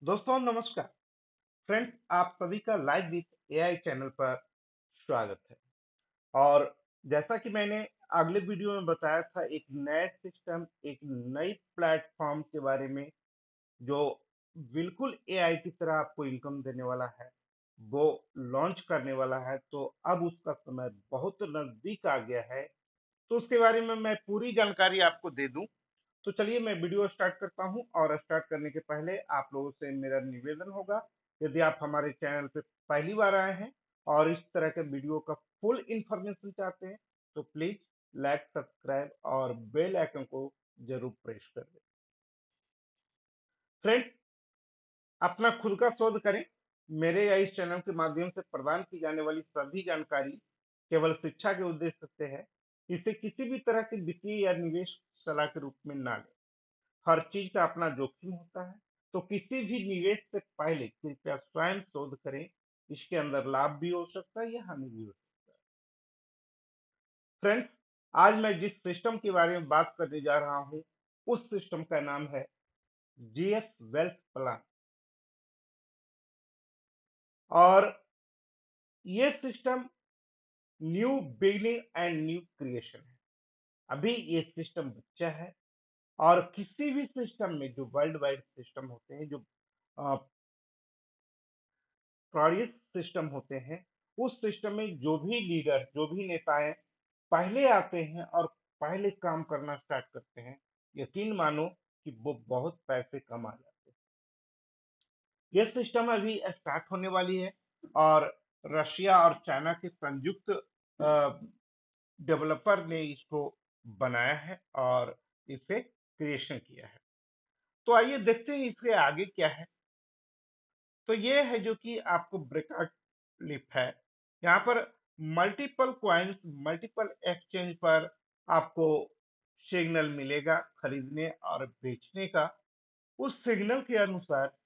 दोस्तों नमस्कार। फ्रेंड्स, आप सभी का लाइव विथ एआई चैनल पर स्वागत है। और जैसा कि मैंने अगले वीडियो में बताया था, एक नया सिस्टम, एक नई प्लेटफॉर्म के बारे में जो बिल्कुल एआई की तरह आपको इनकम देने वाला है, वो लॉन्च करने वाला है। तो अब उसका समय बहुत नजदीक आ गया है। तो उसके बारे में मैं पूरी जानकारी आपको दे दूं। तो चलिए मैं वीडियो स्टार्ट करता हूं। और स्टार्ट करने के पहले आप लोगों से मेरा निवेदन होगा, यदि आप हमारे चैनल पे पहली बार आए हैं और इस तरह के वीडियो का फुल इंफॉर्मेशन चाहते हैं, तो प्लीज लाइक, सब्सक्राइब और बेल आइकन को जरूर प्रेस कर दें। फ्रेंड्स, अपना खुद का शोध करें। मेरे या इस चैनल के माध्यम से प्रदान की जाने वाली सभी जानकारी केवल शिक्षा के उद्देश्य से है। इसे किसी भी तरह की वित्तीय या निवेश सलाह के रूप में ना लें। हर चीज का अपना जोखिम होता है। तो किसी भी निवेश से पहले कृपया स्वयं शोध करें। इसके अंदर लाभ भी हो सकता है या हानि भी हो सकता है। फ्रेंड्स, आज मैं जिस सिस्टम के बारे में बात करने जा रहा हूं, उस सिस्टम का नाम है जीएफ वेल्थ प्लान। और ये system new beginning and new creation है। अभी ये सिस्टम बच्चा है। और किसी भी सिस्टम में जो वर्ल्ड वाइड सिस्टम होते हैं, जो प्रोड्यूस सिस्टम होते हैं, उस सिस्टम में जो भी लीडर, जो भी नेताएं पहले आते हैं और पहले काम करना स्टार्ट करते हैं, यकीन मानो कि वो बहुत पैसे कमा जाते हैं। यह सिस्टम अभी स्टार्ट होने वाली है। और रशिया और चाइना के संयुक्त डेवलपर ने इसको बनाया है और इसे क्रिएशन किया है। तो आइए देखते हैं इसके आगे क्या है। तो ये है जो कि आपको ब्रेकआउट लिप है। यहाँ पर मल्टीपल क्वाइंस, मल्टीपल एक्सचेंज पर आपको सिग्नल मिलेगा खरीदने और बेचने का। उस सिग्नल के अनुसार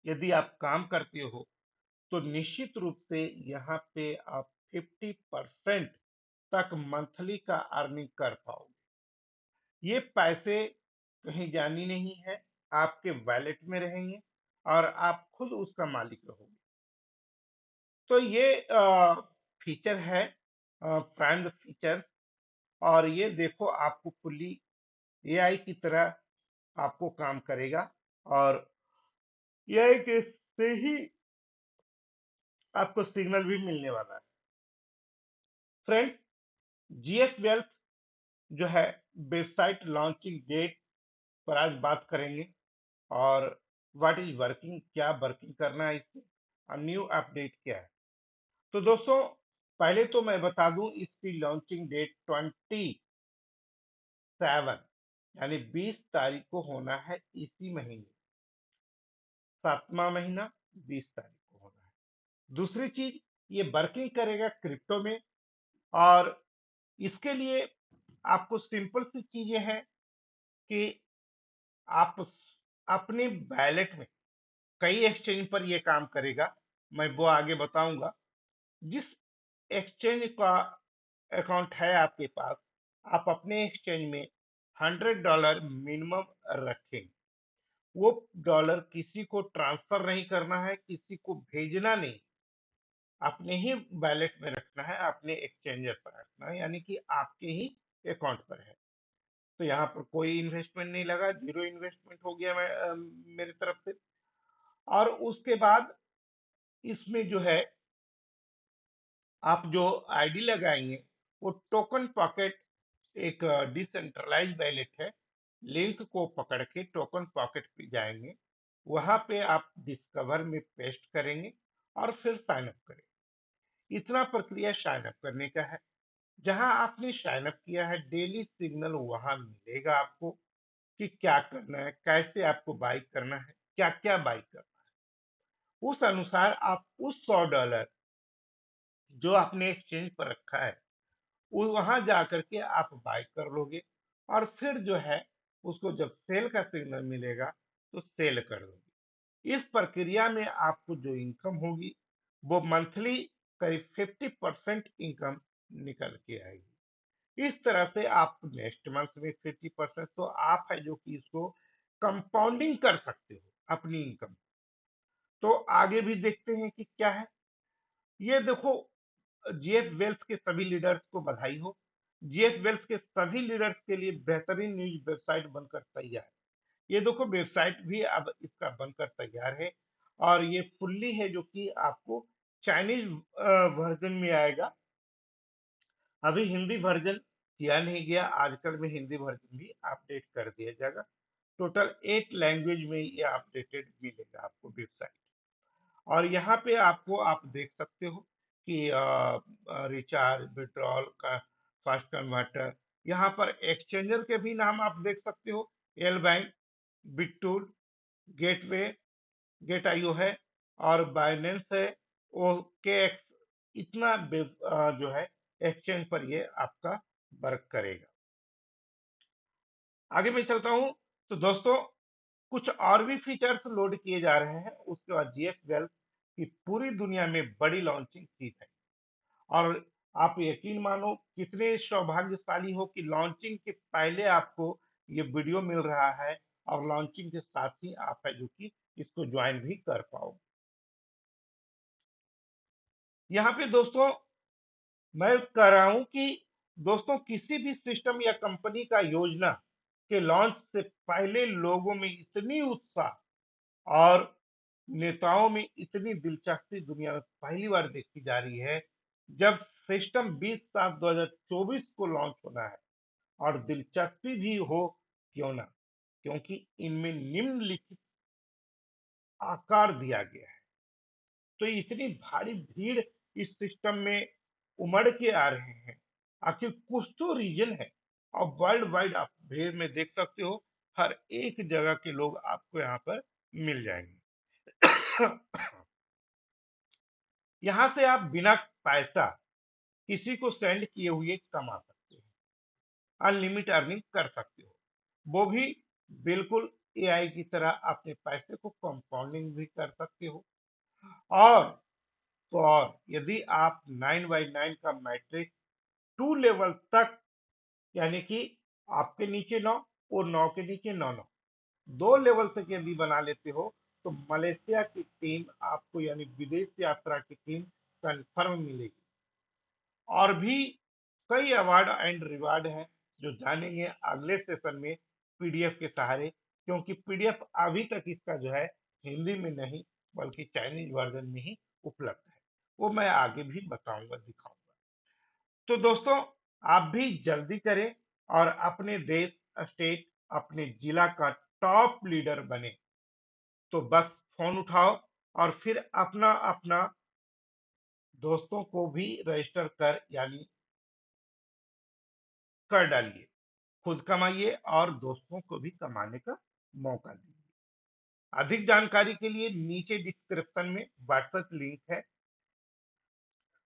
यदि आप काम करते हो, तो निश्चित रूप से यहाँ पे आप 50% तक मंथली का अर्निंग कर पाओगे। ये पैसे कहीं जानी नहीं है, आपके वैलेट में रहेंगे और आप खुद उसका मालिक रहोगे। तो ये फीचर है, प्राइम फीचर। और ये देखो आपको फुल्ली एआई की तरह आपको काम करेगा। और एआई के से ही आपको सिग्नल भी मिलने वाला है। फ्रेंड, जीएस वेल्थ जो है, वेबसाइट लॉन्चिंग डेट पर आज बात करेंगे। और व्हाट इज वर्किंग, क्या वर्किंग करना है इसमें, और न्यू अपडेट क्या है। तो दोस्तों, पहले तो मैं बता दूं, इसकी लॉन्चिंग डेट 27 यानी 20 तारीख को होना है, इसी महीने, 7वां महीना, 20 तारीख को होना है। दूसरी चीज, ये वर्किंग करेगा क्रिप्टो में। और इसके लिए आपको सिंपल सी चीजें हैं कि आप अपने वैलेट में, कई एक्सचेंज पर ये काम करेगा, मैं वो आगे बताऊंगा। जिस एक्सचेंज का अकाउंट है आपके पास, आप अपने एक्सचेंज में $100 मिनिमम रखें। वो डॉलर किसी को ट्रांसफर नहीं करना है, किसी को भेजना नहीं, अपने ही वैलेट में रखना है, अपने एक्सचेंजर पर रखना है, यानी कि आपके ही अकाउंट पर है। तो यहाँ पर कोई इन्वेस्टमेंट नहीं लगा, जीरो इन्वेस्टमेंट हो गया मेरी तरफ से। और उसके बाद इसमें जो है, आप जो आईडी लगाएंगे, वो टोकन पॉकेट, एक डिसेंट्रलाइज वैलेट है। लिंक को पकड़ के टोकन पॉकेट पे जाएंगे, वहां पे आप डिस्कवर में पेस्ट करेंगे और फिर साइन अप करेंगे। इतना प्रक्रिया साइन अप करने का है। जहां आपने साइन अप किया है, डेली सिग्नल वहां मिलेगा आपको कि क्या करना है, कैसे आपको बाई करना है, क्या क्या बाई करना है। उस अनुसार आप उस $100 जो आपने एक्सचेंज पर रखा है, वो वहां जाकर के आप बाय कर लोगे। और फिर जो है, उसको जब सेल का सिग्नल मिलेगा, तो सेल कर दोगे। इस प्रक्रिया में आपको जो इनकम होगी, वो मंथली करीब 50% इनकम निकल के आएगी। इस तरह से आप नेक्स्ट मंथ में 50%, तो आप है जो कि इसको कंपाउंडिंग कर सकते हो। अपनी इनकम। तो आगे भी देखते हैं कि क्या है। ये देखो, जीएफ वेल्थ के सभी लीडर्स को बधाई हो। जीएफ वेल्थ के सभी लीडर्स के लिए बेहतरीन न्यूज वेबसाइट बनकर तैयार है। ये देखो, वेबसाइट भी अब इसका बनकर तैयार है और ये फुल्ली है, जो कि आपको चाइनीज वर्जन में आएगा। अभी हिंदी वर्जन किया नहीं गया, आजकल में हिंदी वर्जन भी अपडेट कर दिया जाएगा। टोटल 8 लैंग्वेज में ये अपडेटेड मिलेगा आपको वेबसाइट। और यहाँ पे आपको आप देख सकते हो कि रिचार्ज, विड्रॉल का फास्ट कन्वर्टर, यहाँ पर एक्सचेंजर के भी नाम आप देख सकते हो। एल बैंक, बिटटूल, गेटवे, गेट आईओ है और बाइनेंस है, ओके एक्स। इतना जो है एक्सचेंज पर ये आपका वर्क करेगा। आगे मैं चलता हूँ। तो दोस्तों, कुछ और भी फीचर्स लोड किए जा रहे हैं। उसके बाद जीएफ वेल्थ की पूरी दुनिया में बड़ी लॉन्चिंग की है। और आप यकीन मानो कितने सौभाग्यशाली हो कि लॉन्चिंग के पहले आपको ये वीडियो मिल रहा है और लॉन्चिंग के साथ ही आप है जो कि इसको ज्वाइन भी कर पाओ। यहाँ पे दोस्तों मैं कह रहा हूं कि दोस्तों, किसी भी सिस्टम या कंपनी का योजना के लॉन्च से पहले लोगों में इतनी उत्साह और नेताओं में इतनी दिलचस्पी दुनिया में पहली बार देखी जा रही है, जब सिस्टम 20/7/2024 को लॉन्च होना है। और दिलचस्पी भी हो क्यों ना, क्योंकि इनमें निम्नलिखित आकार दिया गया है। तो इतनी भारी भीड़ इस सिस्टम में उमड़ के आ रहे हैं, आखिर कुछ तो रीजन है। और वर्ल्ड वाइड आप भीड़ में देख सकते हो, हर एक जगह के लोग आपको यहाँ पर मिल जाएंगे। यहाँ से आप बिना पैसा किसी को सेंड किए हुए कमा सकते हो, अनलिमिटेड अर्निंग कर सकते हो, वो भी बिल्कुल एआई की तरह अपने पैसे को कंपाउंडिंग भी कर सकते हो। और तो और यदि आप 9x9 का मैट्रिक 2 लेवल तक, यानी कि आपके नीचे 9 और 9 के नीचे 9 9, 2 लेवल तक यदि बना लेते हो, तो मलेशिया की टीम आपको, यानी विदेश यात्रा की टीम कंफर्म मिलेगी। और भी कई अवार्ड एंड रिवार्ड हैं जो जानेंगे अगले सेशन में पीडीएफ के सहारे, क्योंकि पीडीएफ अभी तक इसका जो है हिंदी में नहीं बल्कि चाइनीज वर्जन में ही उपलब्ध है। वो मैं आगे भी बताऊंगा, दिखाऊंगा। तो दोस्तों, आप भी जल्दी करें और अपने देश, स्टेट, अपने जिला का टॉप लीडर बने। तो बस फोन उठाओ और फिर अपना अपना दोस्तों को भी रजिस्टर कर, यानी कर डालिए। खुद कमाइए और दोस्तों को भी कमाने का मौका दीजिए। अधिक जानकारी के लिए नीचे डिस्क्रिप्शन में व्हाट्सएप लिंक है,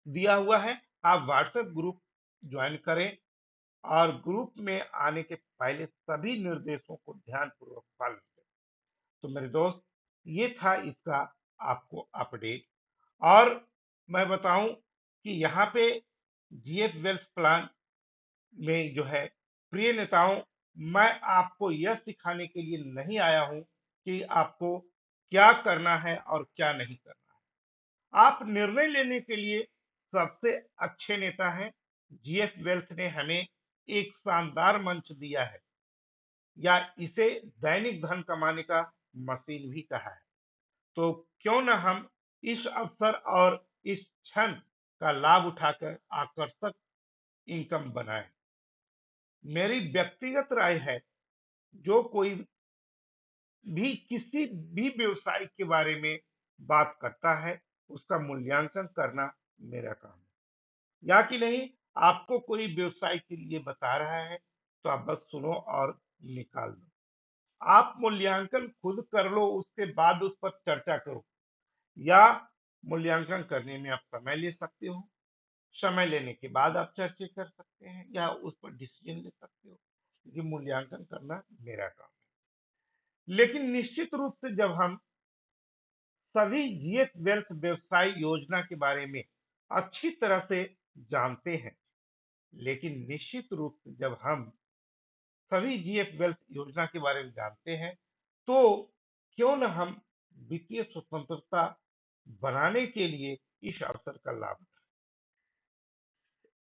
दिया हुआ है। आप व्हाट्सएप ग्रुप ज्वाइन करें और ग्रुप में आने के पहले सभी निर्देशों को ध्यानपूर्वक पालन करें। तो मेरे दोस्त, ये था इसका आपको अपडेट। और मैं बताऊं कि यहाँ पे जीएफ वेल्थ प्लान में जो है, प्रिय नेताओं, मैं आपको यह सिखाने के लिए नहीं आया हूं कि आपको क्या करना है और क्या नहीं करना है। आप निर्णय लेने के लिए सबसे अच्छे नेता हैं। जीएफ वेल्थ ने हमें एक शानदार मंच दिया है, या इसे दैनिक धन कमाने का मशीन भी कहा है। तो क्यों ना हम इस अवसर और इस क्षण का लाभ उठाकर आकर्षक इनकम बनाएं। मेरी व्यक्तिगत राय है, जो कोई भी किसी भी व्यवसाय के बारे में बात करता है, उसका मूल्यांकन करना मेरा काम है। या कि नहीं, आपको कोई व्यवसाय के लिए बता रहा है तो आप बस सुनो और निकाल दो। आप मूल्यांकन खुद कर लो, उसके बाद उस पर चर्चा करो। या मूल्यांकन करने में आप समय ले सकते हो, समय लेने के बाद आप चर्चा कर सकते हैं या उस पर डिसीजन ले सकते हो, लेकिन मूल्यांकन करना मेरा काम है। लेकिन निश्चित रूप से जब हम सभी जीएफ वेल्थ व्यवसाय योजना के बारे में अच्छी तरह से जानते हैं, लेकिन निश्चित रूप से जब हम सभी जीएफ वेल्थ योजना के बारे में जानते हैं, तो क्यों न हम वित्तीय स्वतंत्रता बनाने के लिए इस अवसर का लाभ उठाएं।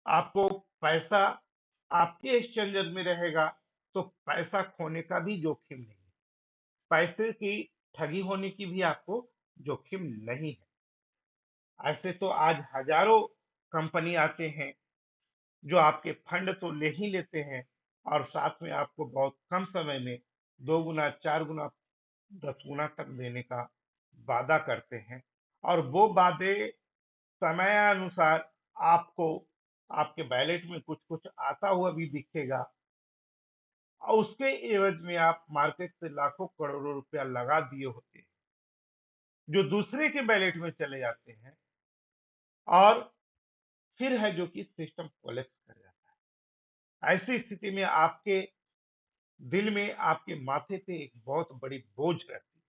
आपको पैसा आपके एक्सचेंजर में रहेगा तो पैसा खोने का भी जोखिम नहीं है, पैसे की ठगी होने की भी आपको जोखिम नहीं है। ऐसे तो आज हजारों कंपनी आते हैं जो आपके फंड तो ले ही लेते हैं और साथ में आपको बहुत कम समय में 2 गुना, 4 गुना, 10 गुना तक देने का वादा करते हैं, और वो वादे समयानुसार आपको आपके बैलेट में कुछ कुछ आता हुआ भी दिखेगा, और उसके एवज में आप मार्केट से लाखों करोड़ों रुपया लगा दिए होते हैं जो दूसरे के बैलेट में चले जाते हैं, और फिर है जो कि सिस्टम कोलैप्स कर जाता है। ऐसी स्थिति में आपके दिल में, आपके माथे पे एक बहुत बड़ी बोझ रहती है।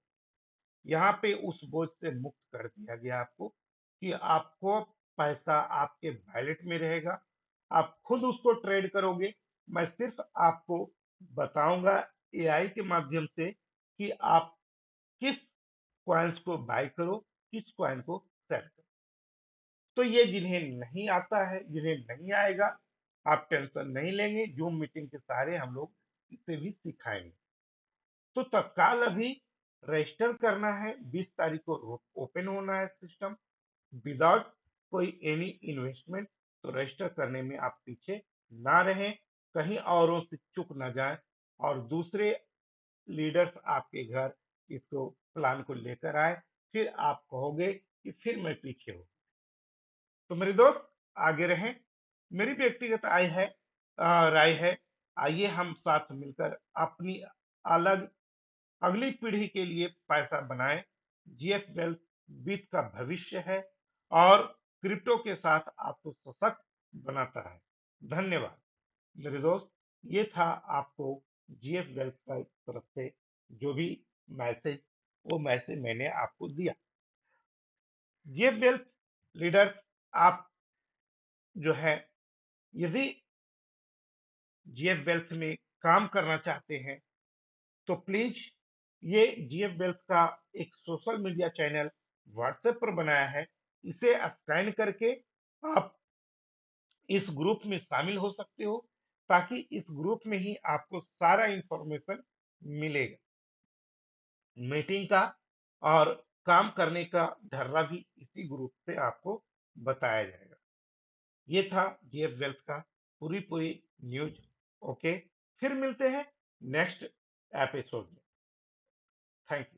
यहाँ पे उस बोझ से मुक्त कर दिया गया आपको कि आपको पैसा आपके वैलेट में रहेगा, आप खुद उसको ट्रेड करोगे। मैं सिर्फ आपको बताऊंगा एआई के माध्यम से कि आप किस कॉइन्स को बाय करो, किस कॉइन को सेल करो। तो ये जिन्हें नहीं आता है, जिन्हें नहीं आएगा, आप टेंशन नहीं लेंगे, जूम मीटिंग के सहारे हम लोग इसे भी सिखाएंगे। तो तत्काल अभी रजिस्टर करना है, 20 तारीख को ओपन होना है सिस्टम, विदाउट कोई एनी इन्वेस्टमेंट। तो रजिस्टर करने में आप पीछे ना रहें, कहीं औरों से चूक ना जाए और दूसरे लीडर्स आपके घर इसको प्लान को लेकर आए, फिर आप कहोगे कि फिर मैं पीछे हूँ। तो मेरे दोस्त आगे रहें। मेरी व्यक्तिगत राय है, आइए हम साथ मिलकर अपनी अलग अगली पीढ़ी के लिए पैसा बनाएं। जीएफ वेल्थ वित्त का भविष्य है और क्रिप्टो के साथ आपको सशक्त बनाता है। धन्यवाद मेरे दोस्त। ये था आपको जीएफ वेल्थ की तरफ से जो भी मैसेज, वो मैसेज मैंने आपको दिया। जीएफ वेल्थ लीडर, आप जो है, यदि जीएफ वेल्थ में काम करना चाहते हैं तो प्लीज, ये जीएफ वेल्थ का एक सोशल मीडिया चैनल व्हाट्सएप पर बनाया है, इसे स्कैन करके आप इस ग्रुप में शामिल हो सकते हो, ताकि इस ग्रुप में ही आपको सारा इंफॉर्मेशन मिलेगा मीटिंग का, और काम करने का ढर्रा भी इसी ग्रुप से आपको बताया जाएगा। ये था जीएफ वेल्थ का पूरी पूरी न्यूज। ओके, फिर मिलते हैं नेक्स्ट एपिसोड में। Thank you.